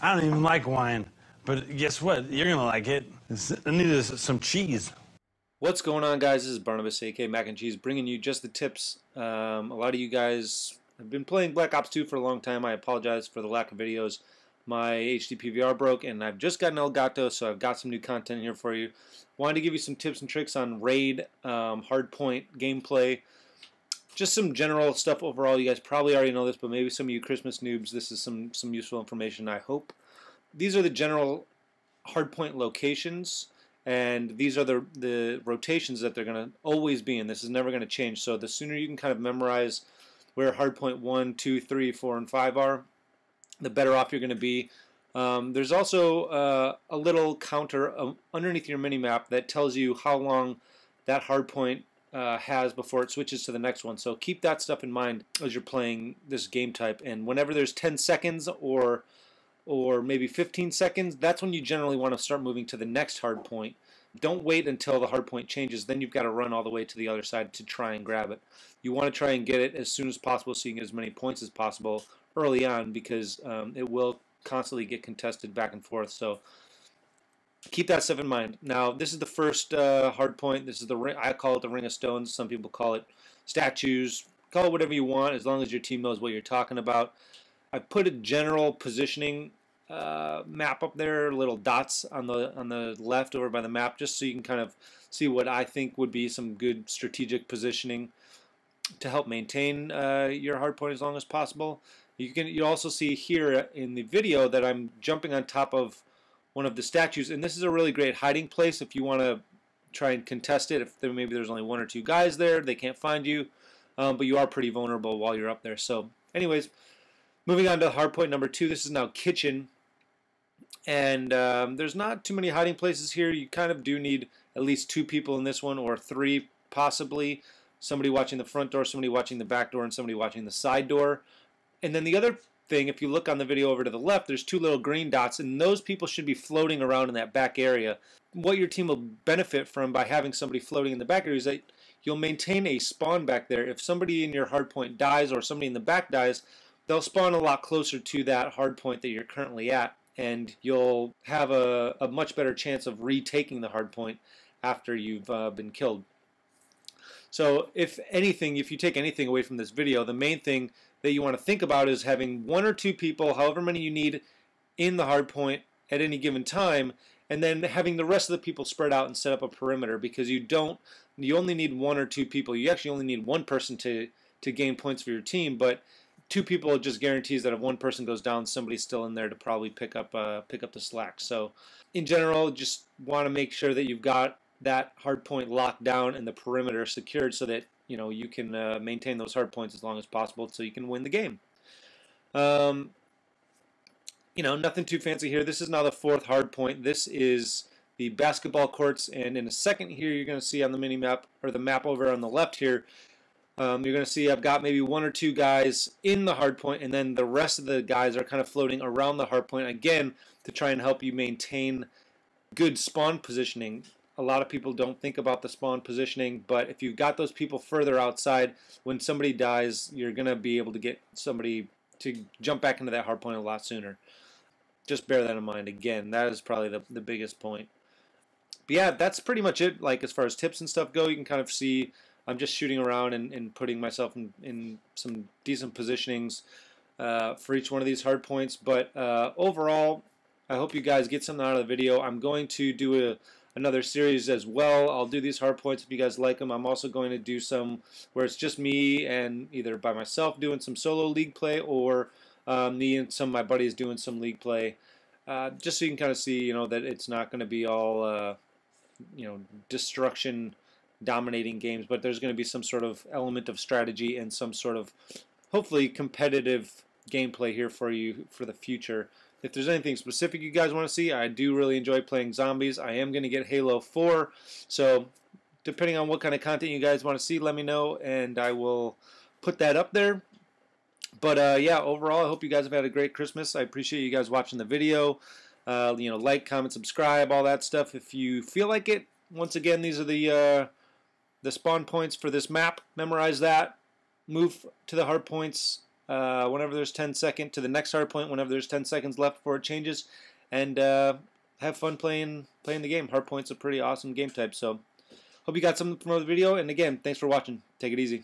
I don't even like wine, but guess what? You're gonna like it. I need some cheese. What's going on, guys? This is Barnabas, aka Mac and Cheese, bringing you just the tips. A lot of you guys have been playing Black Ops 2 for a long time. I apologize for the lack of videos. My HD PVR broke, and I've just gotten Elgato, so I've got some new content here for you. Wanted to give you some tips and tricks on raid, hardpoint gameplay, just some general stuff overall. You guys probably already know this, but maybe some of you Christmas noobs, this is some useful information, I hope. These are the general hardpoint locations, and these are the rotations that they're going to always be in. This is never going to change, so the sooner you can kind of memorize where hardpoint 1, 2, 3, 4, and 5 are, the better off you're going to be. There's also a little counter underneath your mini-map that tells you how long that hardpoint has before it switches to the next one. So keep that stuff in mind as you're playing this game type. And whenever there's 10 seconds or maybe 15 seconds, that's when you generally want to start moving to the next hardpoint. Don't wait until the hardpoint changes. Then you've got to run all the way to the other side to try and grab it. You want to try and get it as soon as possible so you can get as many points as possible early on, because it will constantly get contested back and forth. So keep that stuff in mind. Now, this is the first hard point. This is the ring. I call it the Ring of Stones. Some people call it statues. Call it whatever you want, as long as your team knows what you're talking about. I put a general positioning map up there, little dots on the left over by the map, just so you can kind of see what I think would be some good strategic positioning to help maintain your hard point as long as possible. You also see here in the video that I'm jumping on top of one of the statues, and this is a really great hiding place if you want to try and contest it. If maybe there's only 1 or 2 guys there, they can't find you, but you are pretty vulnerable while you're up there. So anyways, moving on to hardpoint number 2. This is now kitchen, and there's not too many hiding places here. You kind of do need at least 2 people in this one, or 3 possibly. Somebody watching the front door, somebody watching the back door, and somebody watching the side door. And then the other thing, if you look on the video over to the left, there's 2 little green dots, and those people should be floating around in that back area. What your team will benefit from by having somebody floating in the back area is that you'll maintain a spawn back there. If somebody in your hardpoint dies or somebody in the back dies, they'll spawn a lot closer to that hardpoint that you're currently at, and you'll have a much better chance of retaking the hardpoint after you've been killed. So if anything, if you take anything away from this video, the main thing that you want to think about is having 1 or 2 people, however many you need, in the hardpoint at any given time, and then having the rest of the people spread out and set up a perimeter, because you only need 1 or 2 people. You actually only need 1 person to gain points for your team, but 2 people just guarantees that if 1 person goes down, somebody's still in there to probably pick up the slack. So in general, just want to make sure that you've got that hard point locked down and the perimeter secured so that you can maintain those hard points as long as possible so you can win the game. Nothing too fancy here. This is now the 4th hard point. This is the basketball courts, and in a second here you're going to see on the mini map, or the map over on the left here, you're going to see I've got maybe 1 or 2 guys in the hard point, and then the rest of the guys are kind of floating around the hard point again to try and help you maintain good spawn positioning. A lot of people don't think about the spawn positioning, but if you've got those people further outside, when somebody dies, you're going to be able to get somebody to jump back into that hard point a lot sooner. Just bear that in mind. Again, that is probably the biggest point. But yeah, that's pretty much it. Like, as far as tips and stuff go, you can kind of see I'm just shooting around and putting myself in some decent positionings for each one of these hard points. But overall, I hope you guys get something out of the video. I'm going to do another series as well. I'll do these hard points if you guys like them. I'm also going to do some where it's just me and either by myself doing some solo league play, or me and some of my buddies doing some league play, just so you can kind of see, that it's not going to be all, destruction dominating games, but there's going to be some sort of element of strategy and some sort of, hopefully, competitive gameplay here for you for the future. If there's anything specific you guys want to see, I do really enjoy playing zombies. I am going to get Halo 4, so depending on what kind of content you guys want to see, let me know, and I will put that up there. But yeah, overall, I hope you guys have had a great Christmas. I appreciate you guys watching the video. Like, comment, subscribe, all that stuff if you feel like it. Once again, these are the spawn points for this map. Memorize that. Move to the hard points whenever there's 10 seconds to the next hardpoint whenever there's 10 seconds left before it changes, and have fun playing the game. Hardpoint's a pretty awesome game type. So hope you got something from the video, and again, thanks for watching. Take it easy.